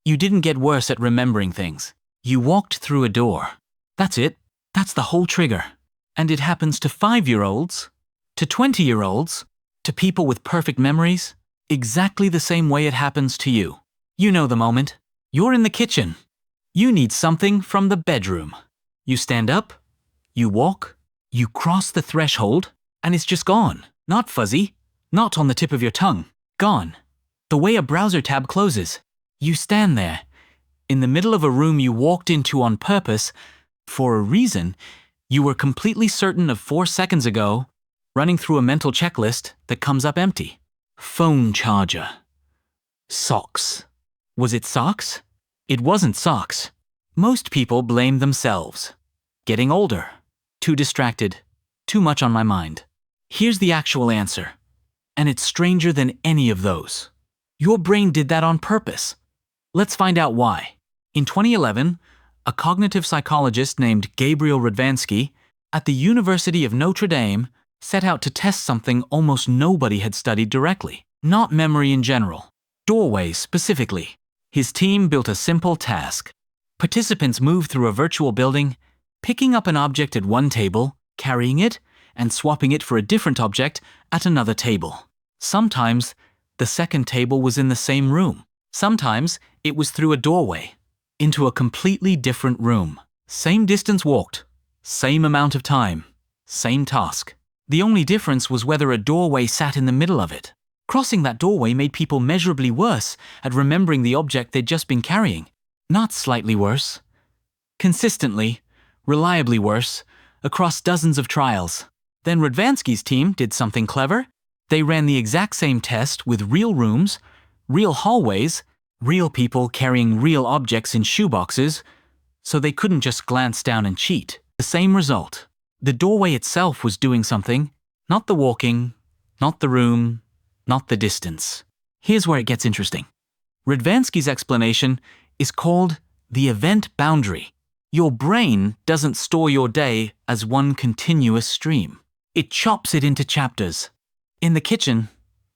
You didn't get worse at remembering things. You walked through a door. That's it. That's the whole trigger. And it happens to 5-year-olds, to 20-year-olds, to people with perfect memories, exactly the same way it happens to you. You know the moment. You're in the kitchen. You need something from the bedroom. You stand up, you walk, you cross the threshold, and it's just gone. Not fuzzy, not on the tip of your tongue. Gone. The way a browser tab closes. You stand there, in the middle of a room you walked into on purpose, for a reason you were completely certain of 4 seconds ago, running through a mental checklist that comes up empty. Phone charger. Socks. Was it socks? It wasn't socks. Most people blame themselves. Getting older. Too distracted. Too much on my mind. Here's the actual answer. And it's stranger than any of those. Your brain did that on purpose. Let's find out why. In 2011, a cognitive psychologist named Gabriel Radvansky at the University of Notre Dame set out to test something almost nobody had studied directly. Not memory in general. Doorways specifically. His team built a simple task. Participants moved through a virtual building, picking up an object at one table, carrying it, and swapping it for a different object at another table. Sometimes, the second table was in the same room. Sometimes, it was through a doorway, into a completely different room. Same distance walked, same amount of time, same task. The only difference was whether a doorway sat in the middle of it. Crossing that doorway made people measurably worse at remembering the object they'd just been carrying. Not slightly worse. Consistently, reliably worse, across dozens of trials. Then Radvansky's team did something clever. They ran the exact same test with real rooms, real hallways, real people carrying real objects in shoeboxes, so they couldn't just glance down and cheat. The same result. The doorway itself was doing something, not the walking, not the room, not the distance. Here's where it gets interesting. Radvansky's explanation is called the event boundary. Your brain doesn't store your day as one continuous stream. It chops it into chapters. In the kitchen,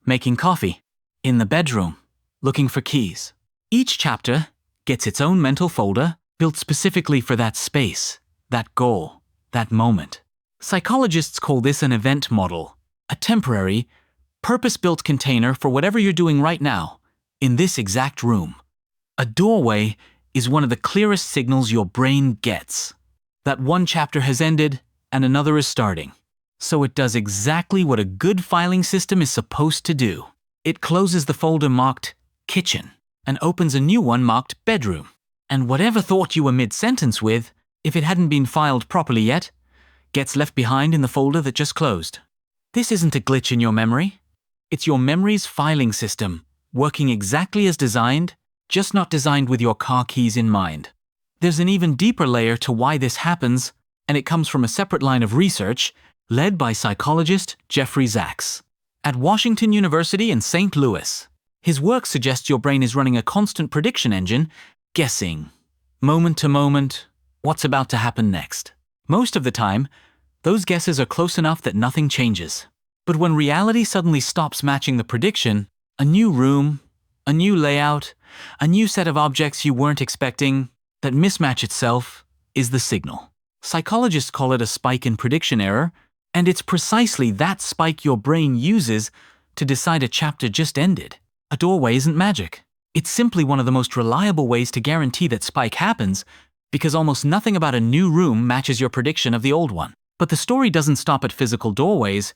making coffee. In the bedroom, looking for keys. Each chapter gets its own mental folder built specifically for that space, that goal, that moment. Psychologists call this an event model, a temporary, purpose-built container for whatever you're doing right now, in this exact room. A doorway is one of the clearest signals your brain gets. That one chapter has ended and another is starting. So it does exactly what a good filing system is supposed to do. It closes the folder marked kitchen and opens a new one marked bedroom. And whatever thought you were mid-sentence with, if it hadn't been filed properly yet, gets left behind in the folder that just closed. This isn't a glitch in your memory. It's your memory's filing system, working exactly as designed, just not designed with your car keys in mind. There's an even deeper layer to why this happens, and it comes from a separate line of research led by psychologist Jeffrey Zacks at Washington University in St. Louis. His work suggests your brain is running a constant prediction engine, guessing, moment to moment, what's about to happen next. Most of the time, those guesses are close enough that nothing changes. But when reality suddenly stops matching the prediction, a new room, a new layout, a new set of objects you weren't expecting, that mismatch itself is the signal. Psychologists call it a spike in prediction error, and it's precisely that spike your brain uses to decide a chapter just ended. A doorway isn't magic. It's simply one of the most reliable ways to guarantee that spike happens, because almost nothing about a new room matches your prediction of the old one. But the story doesn't stop at physical doorways,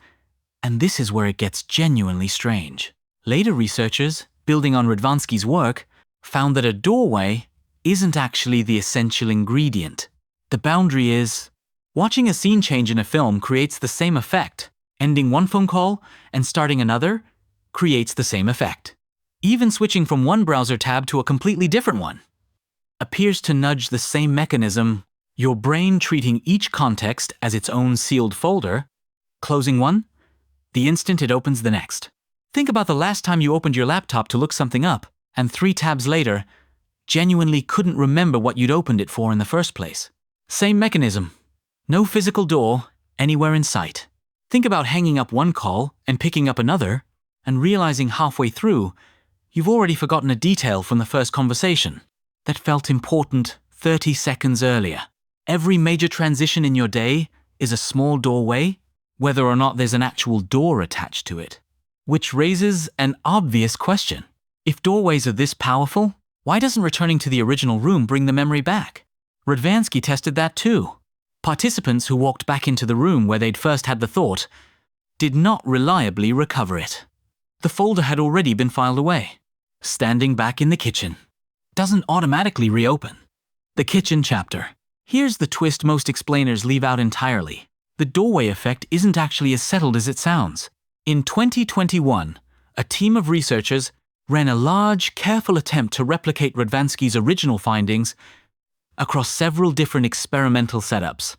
and this is where it gets genuinely strange. Later researchers, building on Radvansky's work, found that a doorway isn't actually the essential ingredient. The boundary is, watching a scene change in a film creates the same effect. Ending one phone call and starting another creates the same effect. Even switching from one browser tab to a completely different one appears to nudge the same mechanism, your brain treating each context as its own sealed folder, closing one, the instant it opens the next. Think about the last time you opened your laptop to look something up, and 3 tabs later, genuinely couldn't remember what you'd opened it for in the first place. Same mechanism. No physical door anywhere in sight. Think about hanging up one call and picking up another, and realizing halfway through You've already forgotten a detail from the first conversation that felt important 30 seconds earlier. Every major transition in your day is a small doorway, whether or not there's an actual door attached to it. Which raises an obvious question. If doorways are this powerful, why doesn't returning to the original room bring the memory back? Radvansky tested that too. Participants who walked back into the room where they'd first had the thought did not reliably recover it. The folder had already been filed away. Standing back in the kitchen doesn't automatically reopen. The kitchen chapter. Here's the twist most explainers leave out entirely. The doorway effect isn't actually as settled as it sounds. In 2021, a team of researchers ran a large, careful attempt to replicate Radvansky's original findings across several different experimental setups.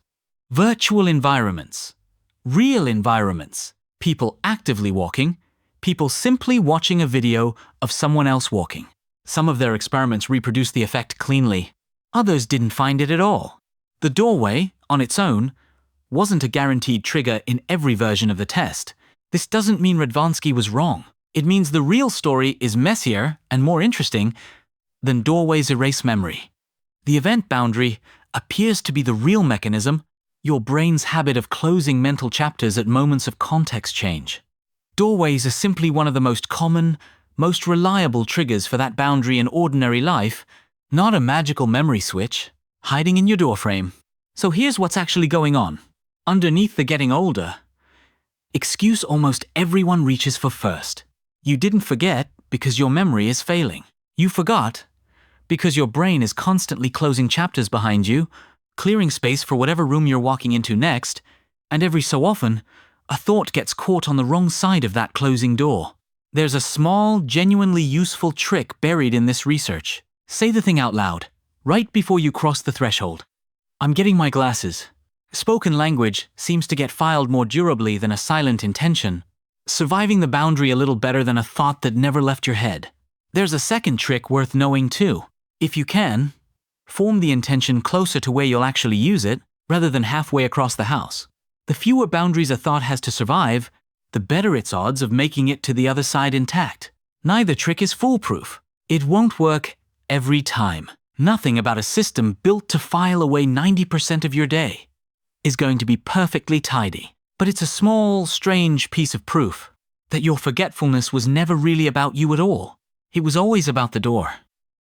Virtual environments, real environments, people actively walking, people simply watching a video of someone else walking. Some of their experiments reproduced the effect cleanly. Others didn't find it at all. The doorway, on its own, wasn't a guaranteed trigger in every version of the test. This doesn't mean Radvansky was wrong. It means the real story is messier and more interesting than doorways erase memory. The event boundary appears to be the real mechanism, your brain's habit of closing mental chapters at moments of context change. Doorways are simply one of the most common, most reliable triggers for that boundary in ordinary life, not a magical memory switch hiding in your doorframe. So here's what's actually going on. Underneath the getting older, excuse almost everyone reaches for first. You didn't forget because your memory is failing. You forgot because your brain is constantly closing chapters behind you, clearing space for whatever room you're walking into next, and every so often, a thought gets caught on the wrong side of that closing door. There's a small, genuinely useful trick buried in this research. Say the thing out loud, right before you cross the threshold. I'm getting my glasses. Spoken language seems to get filed more durably than a silent intention, surviving the boundary a little better than a thought that never left your head. There's a second trick worth knowing too. If you can, form the intention closer to where you'll actually use it, rather than halfway across the house. The fewer boundaries a thought has to survive, the better its odds of making it to the other side intact. Neither trick is foolproof. It won't work every time. Nothing about a system built to file away 90% of your day is going to be perfectly tidy. But it's a small, strange piece of proof that your forgetfulness was never really about you at all. It was always about the door.